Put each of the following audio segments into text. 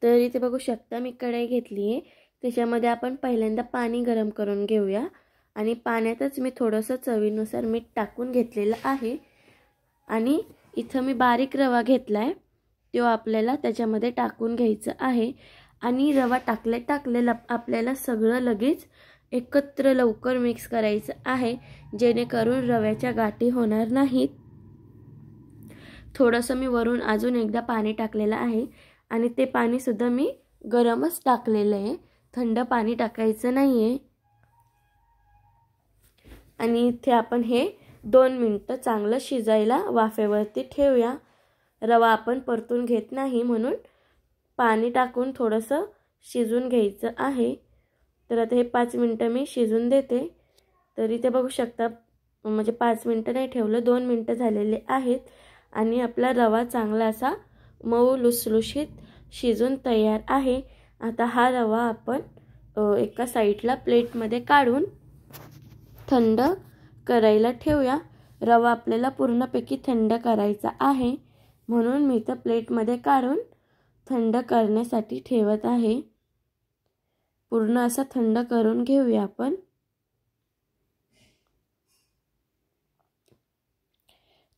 तर इथे बघू शकता मी कढई घेतली आहे, त्याच्यामध्ये आपण पहिल्यांदा पाणी गरम करून घेऊया आणि पाण्यातच मी थोडंसं चवीनुसार मीठ टाकून घेतलेलं आहे आणि इथं मी बारीक रवा घेतलाय, तो आपल्याला त्याच्यामध्ये टाकून घ्यायचा आहे आणि रवा टाकलेला आपल्याला सगळं लगेच एकत्र लवकर मिक्स करायचं आहे, जेणेकरून रव्याच्या गाठी होणार नाहीत। थोडंसं मी वरून अजून एकदा पाणी टाकलेलं आहे आणि ते पाणी सुद्धा मी गरमच टाकलेलं आहे, थंड पाणी टाकायचं नाहीये। आणि इथे आपण हे 2 मिनिटं चांगलं शिजायला वाफेवरती ठेवूया। रवा आपण परतून घेत नाही म्हणून पाणी टाकून थोडंसं शिजून घ्यायचं आहे। तर आता हे 5 मिनिटं मी शिजून देते। तर इथे बघू शकता म्हणजे 5 मिनिटं नाही ठेवलं, 2 मिनिटं झालेले आहेत आणि आपला रवा चांगला असा मऊ लुसलुशीत शिजून तयार आहे। आता हा रवा आपण एका साईडला प्लेटमध्ये काढून थंड करायला ठेवूया। रवा आपल्याला पूर्णपैकी थंड करायचा आहे, म्हणून मी तर प्लेटमध्ये काढून थंड करण्यासाठी ठेवत आहे। पूर्ण असा थंड करून घेऊया आपण।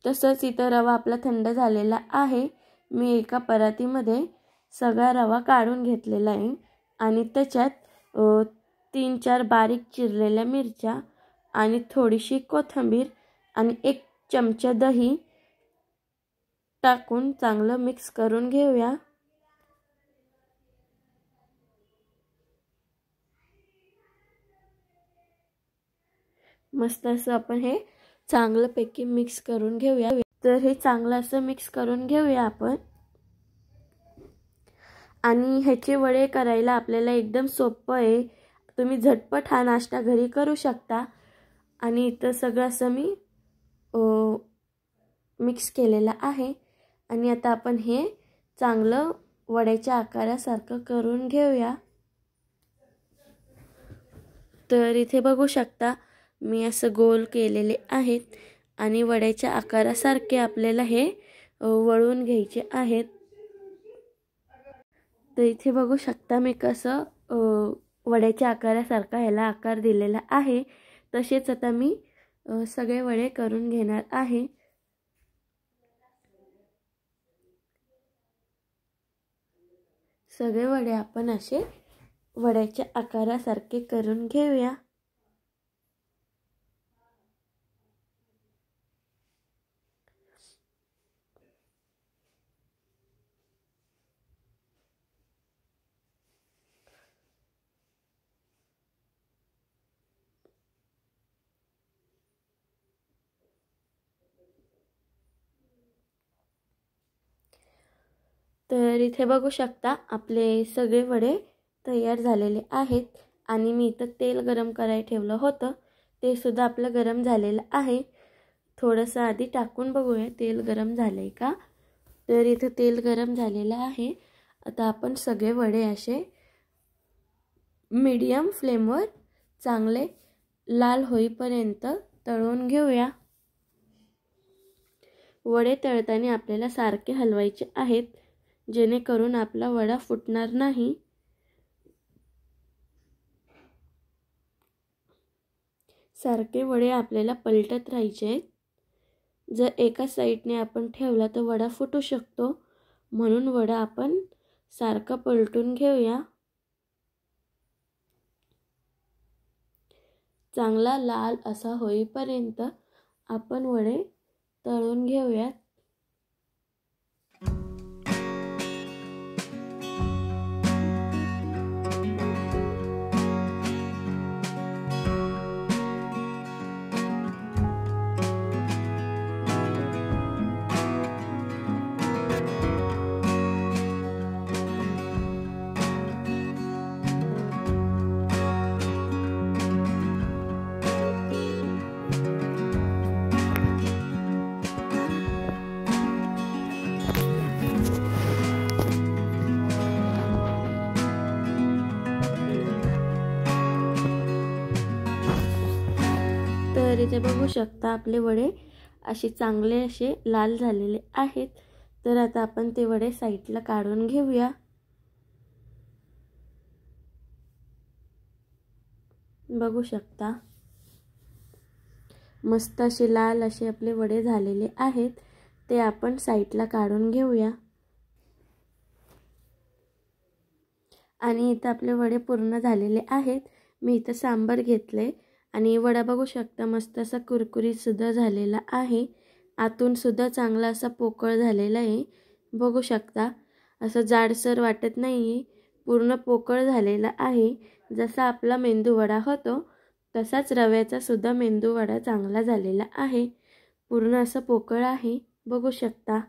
तसंच इथं रवा आपला थंड झालेला आहे। मी एका परातीमध्ये सगळा रवा काढून घेतलेला आहे आणि त्याच्यात 3-4 बारीक चिरलेल्या मिरच्या आणि थोडीशी कोथिंबीर आणि 1 चमचा दही टाकून चांगलं मिक्स करून घेऊया। मस्त असं आपण हे चांगल्यापैकी मिक्स करून घेऊया। तर हे चांगलं असं मिक्स करून घेऊया आपण आणि ह्याचे वडे करायला आपल्याला एकदम सोपं आहे। तुम्ही झटपट हा नाश्ता घरी करू शकता आणि इथं सगळं असं मी मिक्स केलेलं आहे आणि आता आपण हे चांगलं वड्याच्या आकारासारखं करून घेऊया। तर इथे बघू शकता मी असं गोल केलेले आहेत आणि वड्याच्या आकारासारखे आपल्याला हे वळून घ्यायचे आहेत। तर इथे बघू शकता मी कसं वड्याच्या आकारासारखा ह्याला आकार दिलेला आहे। तसेच आता मी सगळे वडे करून घेणार आहे। सगळे वडे आपण असे वड्याच्या आकारासारखे करून घेऊया। तर इथे बघू शकता आपले सगळे वडे तयार झालेले आहेत आणि मी इथं तेल गरम करायला ठेवलं होतं, ते सुद्धा आपलं गरम झालेलं आहे। थोडंसं आधी टाकून बघूया तेल गरम झालंय का। तर इथं तेल गरम झालेलं आहे। आता आपण सगळे वडे असे मीडियम फ्लेमवर चांगले लाल होईपर्यंत तळून घेऊया। वडे तळताना आपल्याला सारखे हलवायचे आहेत, जेणेकरून आपला वडा फुटणार नाही। सारखे वडे आपल्याला पलटत राहायचे। जर एका साईडने आपण ठेवला तर वडा फुटू शकतो, म्हणून वडा आपण सारखा पलटून घेऊया। चांगला लाल असा होईपर्यंत आपण वडे तळून घेऊयात। तर इथे बघू शकता आपले वडे असे चांगले असे लाल झालेले आहेत। तर आता आपण ते वडे साईडला काढून घेऊया। बघू शकता मस्त असे लाल असे आपले वडे झालेले आहेत, ते आपण साईडला काढून घेऊया। आणि इथं आपले वडे पूर्ण झालेले आहेत। मी इथं सांबार घेतले आणि वडा बघू शकता मस्त असा कुरकुरीत सुद्धा झालेला आहे। आतून सुद्धा चांगला असा पोकळ झालेला आहे, बघू शकता। असं जाडसर वाटत नाहीये, पूर्ण पोकळ झालेला आहे। जसा आपला मेंदू वडा होतो तसाच रव्याचा सुद्धा मेंदू वडा चांगला झालेला आहे, पूर्ण असं पोकळ आहे, बघू शकता।